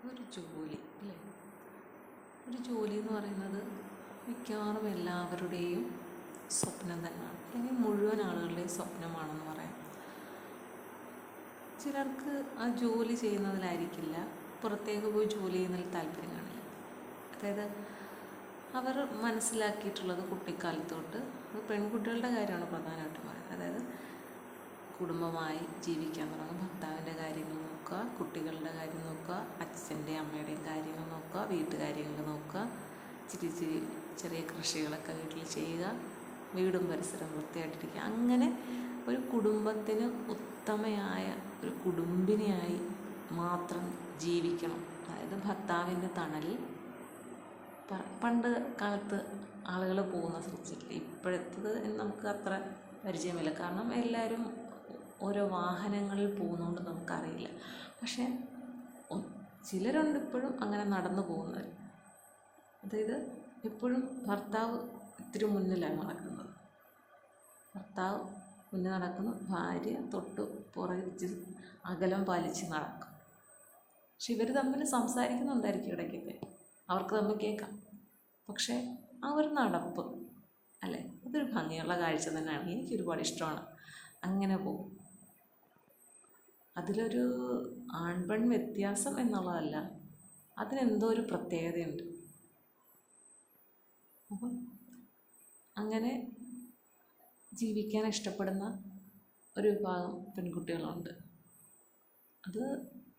ഒരു ജോലി അല്ലേ? ഒരു ജോലി എന്ന് പറയുന്നത് മിക്കവാറും എല്ലാവരുടെയും സ്വപ്നം തന്നെയാണ്, അല്ലെങ്കിൽ മുഴുവൻ ആളുകളുടെയും സ്വപ്നമാണെന്ന് പറയാം. ചിലർക്ക് ആ ജോലി ചെയ്യുന്നതിലായിരിക്കില്ല, പുറത്തേക്ക് പോയി ജോലി ചെയ്യുന്നതിൽ താല്പര്യം കാണില്ല. അതായത് അവർ മനസ്സിലാക്കിയിട്ടുള്ളത് കുട്ടിക്കാലത്ത് തൊട്ട്, അത് പെൺകുട്ടികളുടെ കാര്യമാണ് പ്രധാനമായിട്ടും പറയുന്നത്. അതായത് കുടുംബമായി ജീവിക്കാൻ തുടങ്ങും, ഭർത്താവിൻ്റെ കാര്യങ്ങൾ നോക്കുക, കുട്ടികളുടെ കാര്യം നോക്കുക, അച്ഛൻ്റെയും അമ്മയുടെയും കാര്യങ്ങൾ നോക്കുക, വീട്ടുകാര്യങ്ങൾ നോക്കുക, ചെറിയ കൃഷികളൊക്കെ വീട്ടിൽ ചെയ്യുക, വീടും പരിസരം വൃത്തിയായിട്ടിരിക്കുക. അങ്ങനെ ഒരു കുടുംബത്തിന് ഉത്തമയായ ഒരു കുടുംബിനിയായി മാത്രം ജീവിക്കണം. അതായത് ഭർത്താവിൻ്റെ തണലിൽ പണ്ട് കാലത്ത് ആളുകൾ പോകുന്ന ശ്രദ്ധിച്ചിട്ടില്ല. ഇപ്പോഴത്തത് നമുക്ക് അത്ര പരിചയമില്ല, കാരണം എല്ലാവരും ഓരോ വാഹനങ്ങളിൽ പോകുന്നതുകൊണ്ട് നമുക്കറിയില്ല. പക്ഷേ ചിലരുണ്ട് ഇപ്പോഴും അങ്ങനെ നടന്നു പോകുന്നവർ. അതായത് എപ്പോഴും ഭർത്താവ് ഇത്തിരി മുന്നിലാണ് നടക്കുന്നത്, ഭർത്താവ് മുന്നിൽ നടക്കുന്നു, ഭാര്യ തൊട്ട് പുറകിച്ച് അകലം പാലിച്ച് നടക്കും. പക്ഷെ ഇവർ തമ്മിൽ സംസാരിക്കുന്നുണ്ടായിരിക്കും ഇടയ്ക്കൊക്കെ, അവർക്ക് തമ്മിൽ കേൾക്കാം. പക്ഷേ ആ ഒരു നടപ്പ് അല്ലേ, അതൊരു ഭംഗിയുള്ള കാഴ്ച തന്നെയാണ്, എനിക്കൊരുപാട് ഇഷ്ടമാണ്. അങ്ങനെ പോകും. അതിലൊരു ആൺപെൺ വ്യത്യാസം എന്നുള്ളതല്ല, അതിനെന്തോ ഒരു പ്രത്യേകതയുണ്ട്. അപ്പം അങ്ങനെ ജീവിക്കാൻ ഇഷ്ടപ്പെടുന്ന ഒരു വിഭാഗം പെൺകുട്ടികളുണ്ട്. അത്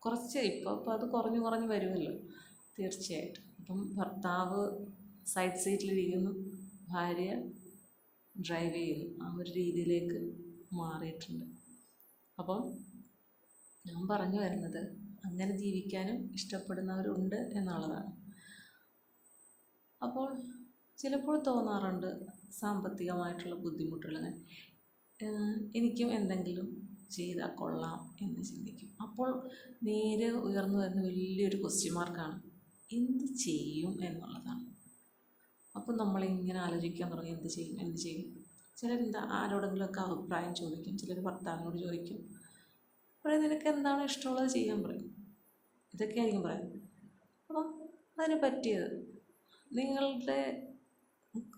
കുറച്ച് ഇപ്പോൾ അത് കുറഞ്ഞു വരുമല്ലോ, തീർച്ചയായിട്ടും. അപ്പം ഭർത്താവ് സൈഡ് സീറ്റിലിരിക്കുന്നു, ഭാര്യ ഡ്രൈവ് ചെയ്യുന്നു, ആ ഒരു രീതിയിലേക്ക് മാറിയിട്ടുണ്ട്. അപ്പം ഞാൻ പറഞ്ഞു വരുന്നത്, അങ്ങനെ ജീവിക്കാനും ഇഷ്ടപ്പെടുന്നവരുണ്ട് എന്നുള്ളതാണ്. അപ്പോൾ ചിലപ്പോൾ തോന്നാറുണ്ട് സാമ്പത്തികമായിട്ടുള്ള ബുദ്ധിമുട്ടുകൾ, എനിക്കും എന്തെങ്കിലും ചെയ്താൽ കൊള്ളാം എന്ന് ചിന്തിക്കും. അപ്പോൾ നേരെ ഉയർന്നു വരുന്ന വലിയൊരു ക്വസ്റ്റ്യൻ മാർക്കാണ്, എന്ത് ചെയ്യും എന്നുള്ളതാണ്. അപ്പോൾ നമ്മളിങ്ങനെ ആലോചിക്കാൻ തുടങ്ങി, എന്ത് ചെയ്യും. ചിലരെന്താ ആരോടെങ്കിലുമൊക്കെ അഭിപ്രായം ചോദിക്കും, ചിലർ ഭർത്താവിനോട് ചോദിക്കും. അപ്പോൾ നിനക്ക് എന്താണ് ഇഷ്ടമുള്ളത് ചെയ്യാൻ പറയും. ഇതൊക്കെ ആയിരിക്കും പറയുന്നത്. അപ്പം അതിന് പറ്റിയത്,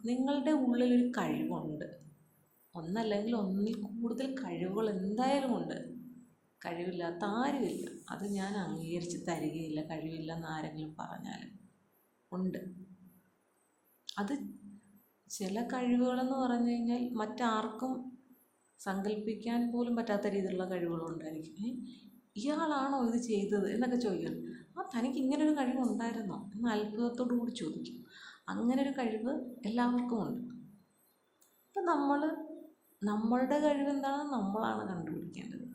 നിങ്ങളുടെ ഉള്ളിലൊരു കഴിവുണ്ട്, ഒന്നല്ലെങ്കിൽ ഒന്നിൽ കൂടുതൽ കഴിവുകൾ എന്തായാലും ഉണ്ട്. കഴിവില്ലാത്ത ആരുമില്ല, അത് ഞാൻ അംഗീകരിച്ച് തരികയില്ല. കഴിവില്ലെന്ന് ആരെങ്കിലും പറഞ്ഞാൽ ഉണ്ട്. അത് ചില കഴിവുകളെന്ന് പറഞ്ഞു കഴിഞ്ഞാൽ മറ്റാർക്കും സങ്കല്പിക്കാൻ പോലും പറ്റാത്ത രീതിയിലുള്ള കഴിവുകളുണ്ടായിരിക്കും. ഇയാളാണോ ഇത് ചെയ്തത് എന്നൊക്കെ ചോദിക്കണം. തനിക്ക് ഇങ്ങനൊരു കഴിവുണ്ടായിരുന്നോ എന്ന് അത്ഭുതത്തോടു കൂടി ചോദിക്കും. അങ്ങനൊരു കഴിവ് എല്ലാവർക്കും ഉണ്ട്. അപ്പം നമ്മളുടെ കഴിവെന്താണെന്ന് നമ്മളാണ് കണ്ടുപിടിക്കേണ്ടത്.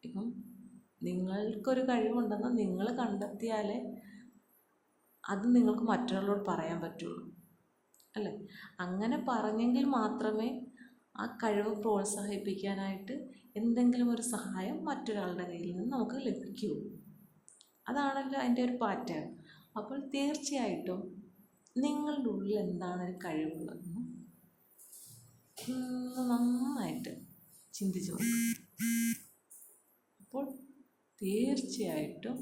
ഇപ്പം നിങ്ങൾക്കൊരു കഴിവുണ്ടെന്ന് നിങ്ങൾ കണ്ടെത്തിയാലേ അത് നിങ്ങൾക്ക് മറ്റുള്ളവരോട് പറയാൻ പറ്റുള്ളൂ, അല്ലേ? അങ്ങനെ പറഞ്ഞെങ്കിൽ മാത്രമേ ആ കഴിവ് പ്രോത്സാഹിപ്പിക്കാനായിട്ട് എന്തെങ്കിലും ഒരു സഹായം മറ്റൊരാളുടെ കയ്യിൽ നിന്ന് നമുക്ക് ലഭിക്കുകയുള്ളൂ. അതാണല്ലോ അതിൻ്റെ ഒരു പാറ്റേൺ. അപ്പോൾ തീർച്ചയായിട്ടും നിങ്ങളുടെ ഉള്ളിൽ എന്താണ് ഒരു കഴിവുള്ളതെന്ന് നന്നായിട്ട് ചിന്തിച്ചു നോക്കുക. അപ്പോൾ തീർച്ചയായിട്ടും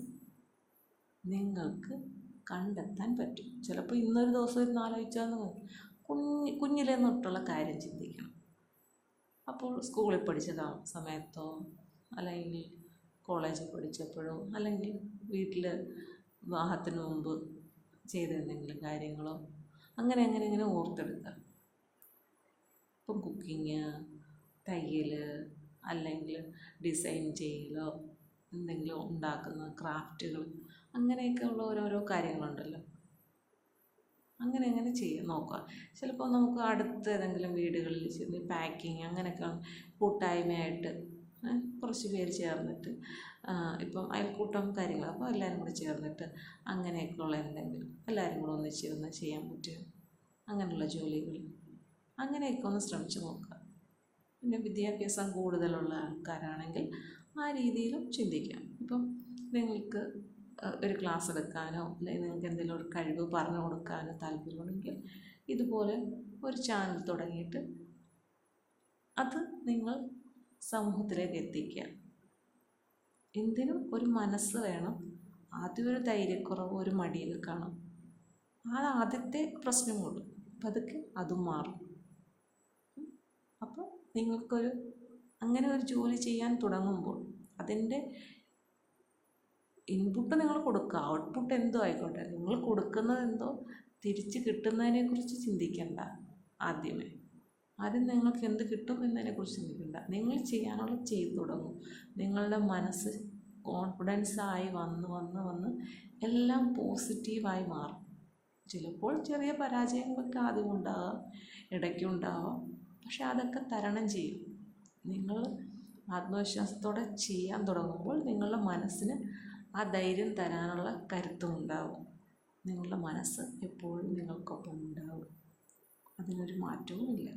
നിങ്ങൾക്ക് കണ്ടെത്താൻ പറ്റും. ചിലപ്പോൾ ഇന്നൊരു ദിവസം ഇരുന്ന് ആലോചിച്ചാൽ കുഞ്ഞിലേ തൊട്ടുള്ള കാര്യം ചിന്തിക്കണം. അപ്പോൾ സ്കൂളിൽ പഠിച്ച സമയത്തോ, അല്ലെങ്കിൽ കോളേജിൽ പഠിച്ചപ്പോഴോ, അല്ലെങ്കിൽ വീട്ടിൽ വിവാഹത്തിന് മുമ്പ് ചെയ്ത എന്തെങ്കിലും കാര്യങ്ങളോ, അങ്ങനെ ഓർത്തെടുക്കുക. ഇപ്പം കുക്കിങ്, തയ്യൽ, അല്ലെങ്കിൽ ഡിസൈൻ ചെയ്യലോ, എന്തെങ്കിലും ഉണ്ടാക്കുന്ന ക്രാഫ്റ്റുകൾ, അങ്ങനെയൊക്കെ ഉള്ള ഓരോരോ കാര്യങ്ങളുണ്ടല്ലോ. അങ്ങനെ ചെയ്യാൻ നോക്കുക. ചിലപ്പോൾ നമുക്ക് അടുത്ത ഏതെങ്കിലും വീടുകളിൽ ചെന്ന് പാക്കിങ് അങ്ങനെയൊക്കെ കൂട്ടായ്മയായിട്ട് കുറച്ച് പേര് ചേർന്നിട്ട്, ഇപ്പം അയൽക്കൂട്ടം കാര്യങ്ങൾ, അപ്പോൾ എല്ലാവരും കൂടി ചേർന്നിട്ട് അങ്ങനെയൊക്കെയുള്ള എന്തെങ്കിലും എല്ലാവരും കൂടെ ഒന്നിച്ചിരുന്ന് ചെയ്യാൻ പറ്റുക, അങ്ങനെയുള്ള ജോലികൾ, അങ്ങനെയൊക്കെ ഒന്ന് ശ്രമിച്ച് നോക്കുക. പിന്നെ വിദ്യാഭ്യാസം കൂടുതലുള്ള ആൾക്കാരാണെങ്കിൽ ആ രീതിയിലും ചിന്തിക്കാം. ഇപ്പം നിങ്ങൾക്ക് ഒരു ക്ലാസ് എടുക്കാനോ, അല്ലെങ്കിൽ നിങ്ങൾക്ക് എന്തെങ്കിലും ഒരു കഴിവ് പറഞ്ഞു കൊടുക്കാനോ താല്പര്യമുണ്ടെങ്കിൽ ഇതുപോലെ ഒരു ചാനൽ തുടങ്ങിയിട്ട് അത് നിങ്ങൾ സമൂഹത്തിലേക്ക് എത്തിക്കുക. എന്തിനും ഒരു മനസ്സ് വേണം, ആദ്യം ഒരു ധൈര്യക്കുറവ്, ഒരു മടിയൊക്കെ കാണും. അത് ആദ്യത്തെ പ്രശ്നമുള്ളൂ. പതുക്കെ അതും മാറും. അപ്പോൾ നിങ്ങൾക്കൊരു അങ്ങനെ ഒരു ജോലി ചെയ്യാൻ തുടങ്ങുമ്പോൾ അതിൻ്റെ ഇൻപുട്ട് നിങ്ങൾ കൊടുക്കുക. ഔട്ട്പുട്ട് എന്തോ ആയിക്കോട്ടെ, നിങ്ങൾ കൊടുക്കുന്നത് എന്തോ തിരിച്ച് കിട്ടുന്നതിനെക്കുറിച്ച് ചിന്തിക്കേണ്ട. ആദ്യം നിങ്ങൾക്ക് എന്ത് കിട്ടും എന്നതിനെക്കുറിച്ച് ചിന്തിക്കേണ്ട. നിങ്ങൾ ചെയ്യാനുള്ളത് ചെയ്തു തുടങ്ങും. നിങ്ങളുടെ മനസ്സ് കോൺഫിഡൻസായി വന്ന് എല്ലാം പോസിറ്റീവായി മാറും. ചിലപ്പോൾ ചെറിയ പരാജയങ്ങളൊക്കെ ആദ്യം ഉണ്ടാകാം, ഇടയ്ക്കുണ്ടാവാം. പക്ഷെ അതൊക്കെ തരണം ചെയ്യും. നിങ്ങൾ ആത്മവിശ്വാസത്തോടെ ചെയ്യാൻ തുടങ്ങുമ്പോൾ നിങ്ങളുടെ മനസ്സിന് ആ ധൈര്യം തരാനുള്ള കരുത്തും ഉണ്ടാവും. നിങ്ങളുടെ മനസ്സ് എപ്പോഴും നിങ്ങൾക്കൊപ്പം ഉണ്ടാവും. അതിനൊരു മാറ്റവുമില്ല.